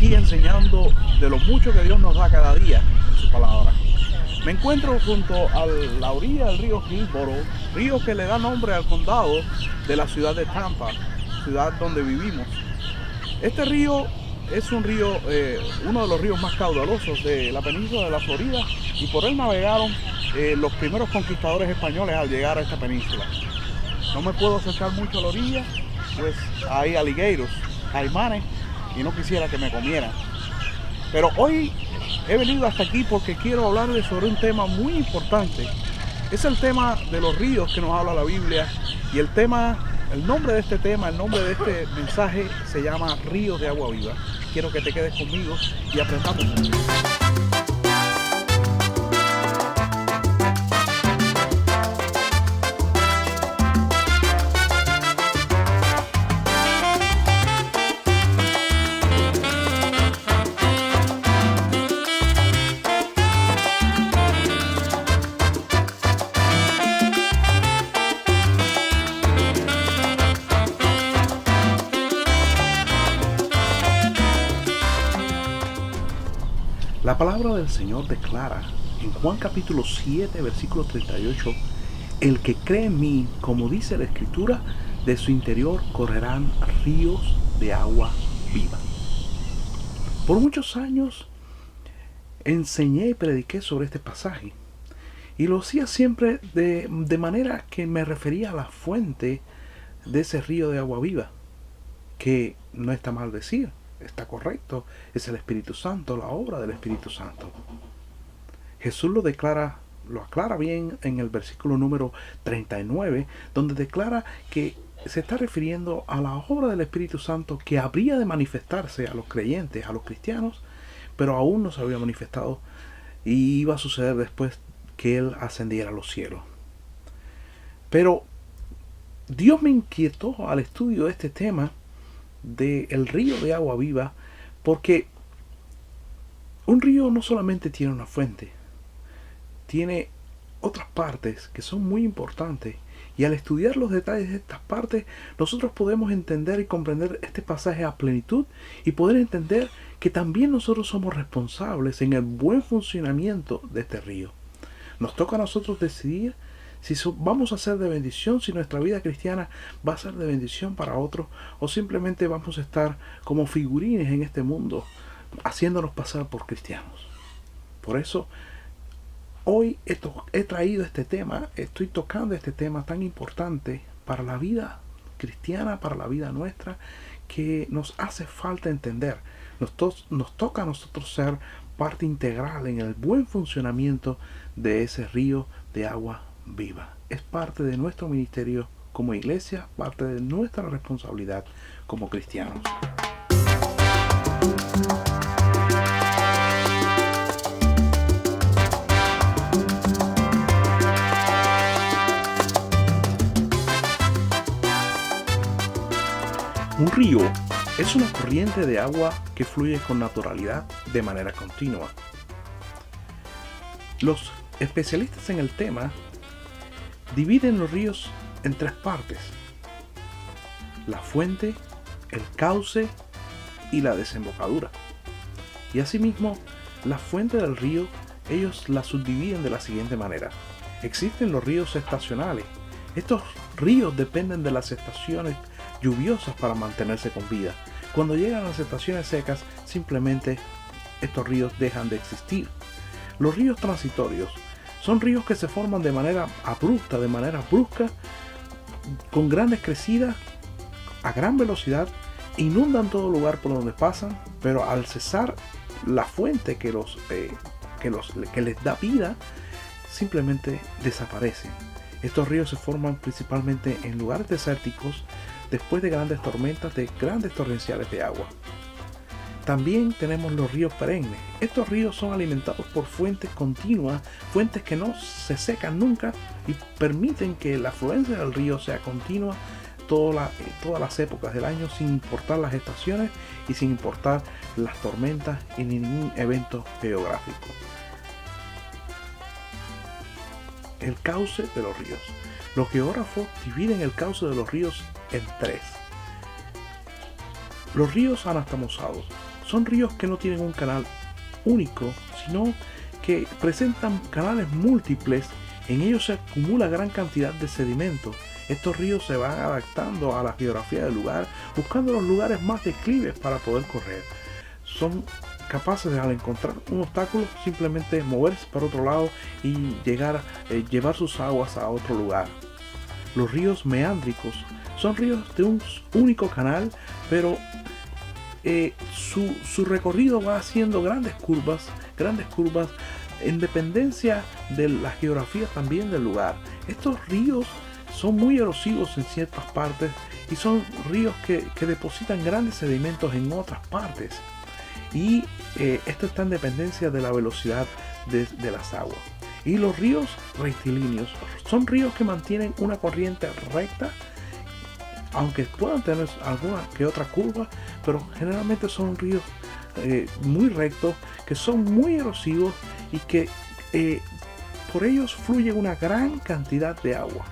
aquí enseñando de lo mucho que Dios nos da cada día en su palabra. Me encuentro junto a la orilla del río Hillsborough, río que le da nombre al condado de la ciudad de Tampa, ciudad donde vivimos. Este río es un río, uno de los ríos más caudalosos de la península de la Florida, y por él navegaron los primeros conquistadores españoles al llegar a esta península. No me puedo acercar mucho a la orilla, pues hay alligators, caimanes, y no quisiera que me comieran. Pero hoy he venido hasta aquí porque quiero hablarles sobre un tema muy importante. Es el tema de los ríos que nos habla la Biblia, y el nombre de este tema, el nombre de este mensaje se llama Ríos de Agua Viva. Quiero que te quedes conmigo y aprendamos mucho. La palabra del Señor declara en Juan capítulo 7, versículo 38, el que cree en mí, como dice la Escritura, de su interior correrán ríos de agua viva. Por muchos años enseñé y prediqué sobre este pasaje, y lo hacía siempre de manera que me refería a la fuente de ese río de agua viva, que no está mal decir. Está correcto, es el Espíritu Santo, la obra del Espíritu Santo. Jesús lo aclara bien en el versículo número 39, donde declara que se está refiriendo a la obra del Espíritu Santo que habría de manifestarse a los creyentes, a los cristianos, pero aún no se había manifestado, y iba a suceder después que Él ascendiera a los cielos. Pero Dios me inquietó al estudio de este tema del río de agua viva, porque un río no solamente tiene una fuente, tiene otras partes que son muy importantes, y al estudiar los detalles de estas partes nosotros podemos entender y comprender este pasaje a plenitud, y poder entender que también nosotros somos responsables en el buen funcionamiento de este río. Nos toca a nosotros decidir si vamos a ser de bendición, si nuestra vida cristiana va a ser de bendición para otros, o simplemente vamos a estar como figurines en este mundo, haciéndonos pasar por cristianos. Por eso, hoy he traído este tema, estoy tocando este tema tan importante para la vida cristiana, para la vida nuestra, que nos hace falta entender. Nos toca a nosotros ser parte integral en el buen funcionamiento de ese río de agua viva. Es parte de nuestro ministerio como iglesia, parte de nuestra responsabilidad como cristianos. Un río es una corriente de agua que fluye con naturalidad de manera continua. Los especialistas en el tema dividen los ríos en tres partes: la fuente, el cauce y la desembocadura. Y asimismo, la fuente del río ellos la subdividen de la siguiente manera. Existen los ríos estacionales. Estos ríos dependen de las estaciones lluviosas para mantenerse con vida. Cuando llegan las estaciones secas, simplemente estos ríos dejan de existir. Los ríos transitorios son ríos que se forman de manera abrupta, de manera brusca, con grandes crecidas, a gran velocidad, inundan todo lugar por donde pasan, pero al cesar la fuente que les da vida, simplemente desaparecen. Estos ríos se forman principalmente en lugares desérticos, después de grandes tormentas, de grandes torrenciales de agua. También tenemos los ríos perennes. Estos ríos son alimentados por fuentes continuas, fuentes que no se secan nunca y permiten que la afluencia del río sea continua todas las épocas del año, sin importar las estaciones y sin importar las tormentas y ningún evento geográfico. El cauce de los ríos. Los geógrafos dividen el cauce de los ríos en tres. Los ríos anastomosados son ríos que no tienen un canal único, sino que presentan canales múltiples. En ellos se acumula gran cantidad de sedimento. Estos ríos se van adaptando a la geografía del lugar, buscando los lugares más declives para poder correr. Son capaces de, al encontrar un obstáculo, simplemente moverse para otro lado y llevar sus aguas a otro lugar. Los ríos meándricos son ríos de un único canal, pero su recorrido va haciendo grandes curvas en dependencia de la geografía también del lugar. Estos ríos son muy erosivos en ciertas partes y son ríos que depositan grandes sedimentos en otras partes. Y esto está en dependencia de la velocidad de las aguas. Y los ríos rectilíneos son ríos que mantienen una corriente recta, aunque puedan tener alguna que otra curva, pero generalmente son ríos muy rectos, que son muy erosivos y que por ellos fluye una gran cantidad de agua.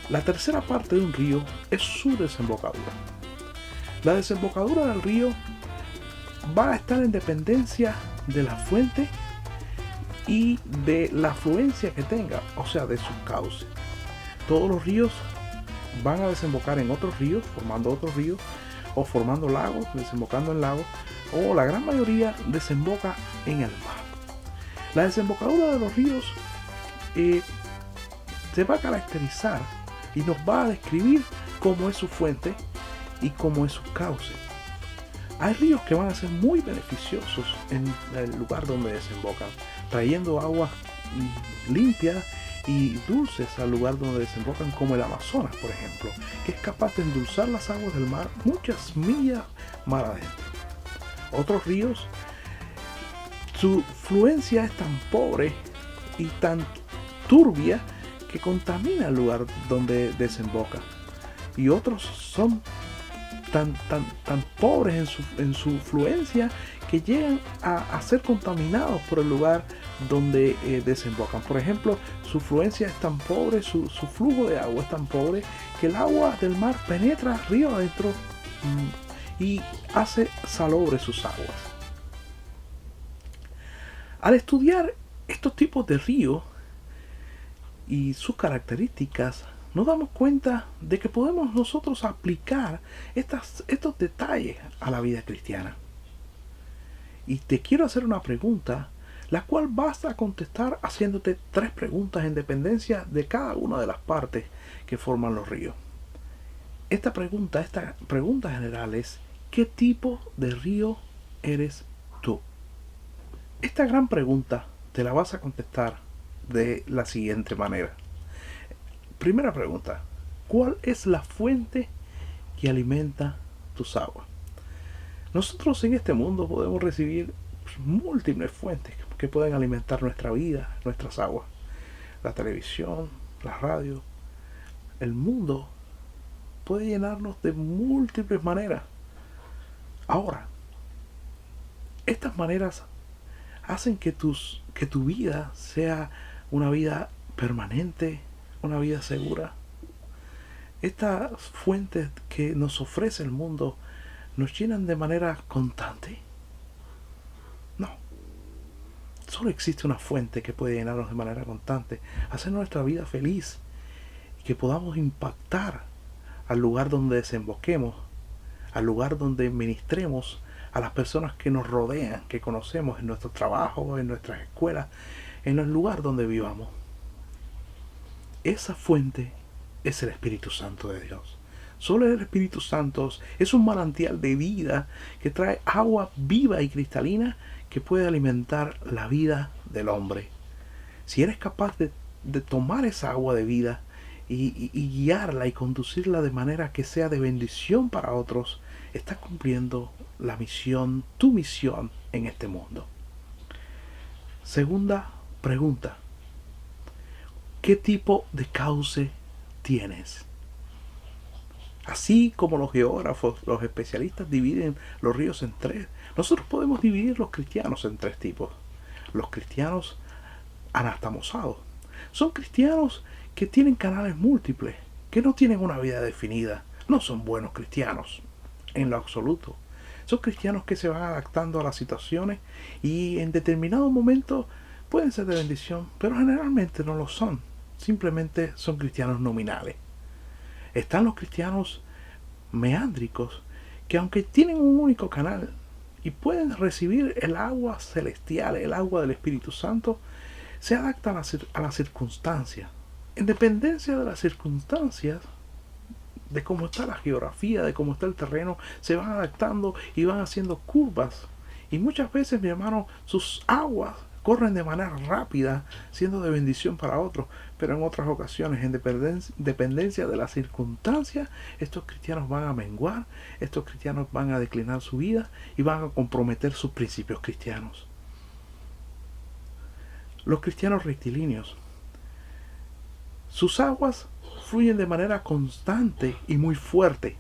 La tercera parte de un río es su desembocadura. La desembocadura del río va a estar en dependencia de la fuente y de la afluencia que tenga, o sea, de sus cauces. Todos los ríos van a desembocar en otros ríos, formando otros ríos, o formando lagos, desembocando en lagos, o la gran mayoría desemboca en el mar. La desembocadura de los ríos se va a caracterizar y nos va a describir cómo es su fuente y cómo es su cauce. Hay ríos que van a ser muy beneficiosos en el lugar donde desembocan, trayendo agua limpia y dulces al lugar donde desembocan, como el Amazonas, por ejemplo, que es capaz de endulzar las aguas del mar muchas millas mar adentro. Otros ríos, su fluencia es tan pobre y tan turbia que contamina el lugar donde desemboca. Y otros son tan pobres en su fluencia que llegan a ser contaminados por el lugar donde desembocan. Por ejemplo, su fluencia es tan pobre, su flujo de agua es tan pobre que el agua del mar penetra río adentro y hace salobre sus aguas. Al estudiar estos tipos de ríos y sus características, nos damos cuenta de que podemos nosotros aplicar estos detalles a la vida cristiana. Y te quiero hacer una pregunta, la cual vas a contestar haciéndote 3 preguntas en dependencia de cada una de las partes que forman los ríos. Esta pregunta general es: ¿qué tipo de río eres tú? Esta gran pregunta te la vas a contestar de la siguiente manera. Primera pregunta: ¿cuál es la fuente que alimenta tus aguas? Nosotros en este mundo podemos recibir múltiples fuentes que pueden alimentar nuestra vida, nuestras aguas. La televisión, la radio, el mundo puede llenarnos de múltiples maneras. Ahora, estas maneras hacen que tu vida sea una vida permanente, una vida segura. Estas fuentes que nos ofrece el mundo nos llenan de manera constante. No. Solo existe una fuente que puede llenarnos de manera constante, hacer nuestra vida feliz y que podamos impactar al lugar donde desemboquemos, al lugar donde ministremos a las personas que nos rodean, que conocemos en nuestro trabajo, en nuestras escuelas, en el lugar donde vivamos. Esa fuente es el Espíritu Santo de Dios. Solo el Espíritu Santo es un manantial de vida que trae agua viva y cristalina que puede alimentar la vida del hombre. Si eres capaz de tomar esa agua de vida y guiarla y conducirla de manera que sea de bendición para otros, estás cumpliendo la misión, tu misión en este mundo. Segunda pregunta: ¿qué tipo de cauce tienes? Así como los geógrafos, los especialistas dividen los ríos en 3, nosotros podemos dividir los cristianos en 3 tipos. Los cristianos anastamosados son cristianos que tienen canales múltiples, que no tienen una vida definida, no son buenos cristianos. en lo absoluto. Son cristianos que se van adaptando a las situaciones y en determinado momento pueden ser de bendición, pero generalmente no lo son. Simplemente son cristianos nominales. Están los cristianos meándricos que aunque tienen un único canal y pueden recibir el agua celestial, el agua del Espíritu Santo, se adaptan a las circunstancias. En dependencia de las circunstancias, de cómo está la geografía, de cómo está el terreno, se van adaptando y van haciendo curvas. Y muchas veces, mi hermano, sus aguas corren de manera rápida, siendo de bendición para otros, pero en otras ocasiones, en dependencia de las circunstancias, estos cristianos van a menguar, estos cristianos van a declinar su vida y van a comprometer sus principios cristianos. Los cristianos rectilíneos, sus aguas fluyen de manera constante y muy fuerte.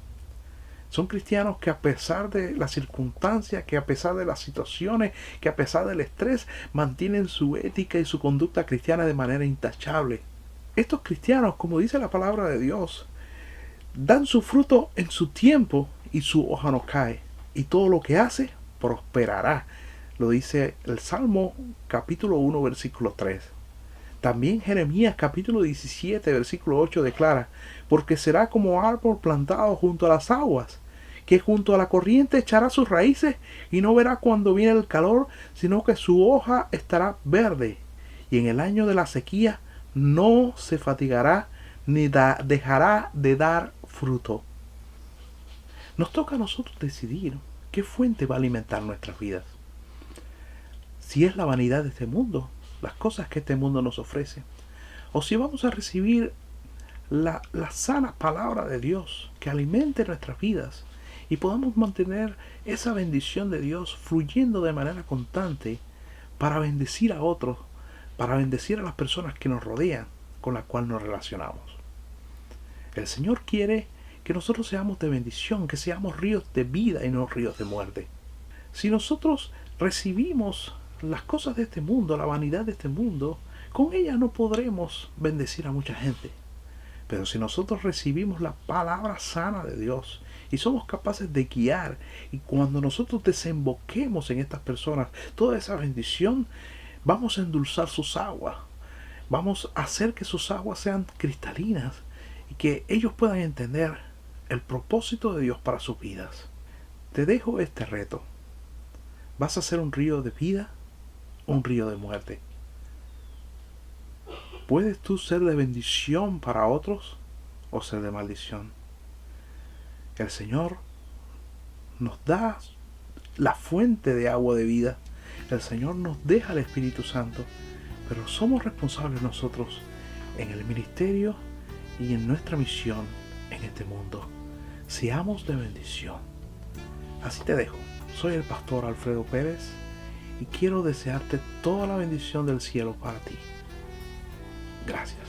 Son cristianos que a pesar de las circunstancias, que a pesar de las situaciones, que a pesar del estrés, mantienen su ética y su conducta cristiana de manera intachable. Estos cristianos, como dice la palabra de Dios, dan su fruto en su tiempo y su hoja no cae. Y todo lo que hace prosperará. Lo dice el Salmo capítulo 1, versículo 3. También Jeremías capítulo 17, versículo 8 declara: porque será como árbol plantado junto a las aguas, que junto a la corriente echará sus raíces y no verá cuando viene el calor, sino que su hoja estará verde, y en el año de la sequía no se fatigará ni dejará de dar fruto. Nos toca a nosotros decidir qué fuente va a alimentar nuestras vidas. Si es la vanidad de este mundo, las cosas que este mundo nos ofrece, o si vamos a recibir la sana palabra de Dios que alimente nuestras vidas y podamos mantener esa bendición de Dios fluyendo de manera constante para bendecir a otros, para bendecir a las personas que nos rodean, con las cuales nos relacionamos. El Señor quiere que nosotros seamos de bendición, que seamos ríos de vida y no ríos de muerte. Si nosotros recibimos las cosas de este mundo, la vanidad de este mundo, con ellas no podremos bendecir a mucha gente. Pero si nosotros recibimos la palabra sana de Dios y somos capaces de guiar, y cuando nosotros desemboquemos en estas personas toda esa bendición, vamos a endulzar sus aguas, vamos a hacer que sus aguas sean cristalinas y que ellos puedan entender el propósito de Dios para sus vidas. Te dejo este reto. ¿Vas a ser un río de vida o un río de muerte? ¿Puedes tú ser de bendición para otros o ser de maldición? El Señor nos da la fuente de agua de vida. El Señor nos deja el Espíritu Santo, pero somos responsables nosotros en el ministerio y en nuestra misión en este mundo. Seamos de bendición. Así te dejo. Soy el pastor Alfredo Pérez y quiero desearte toda la bendición del cielo para ti. Gracias.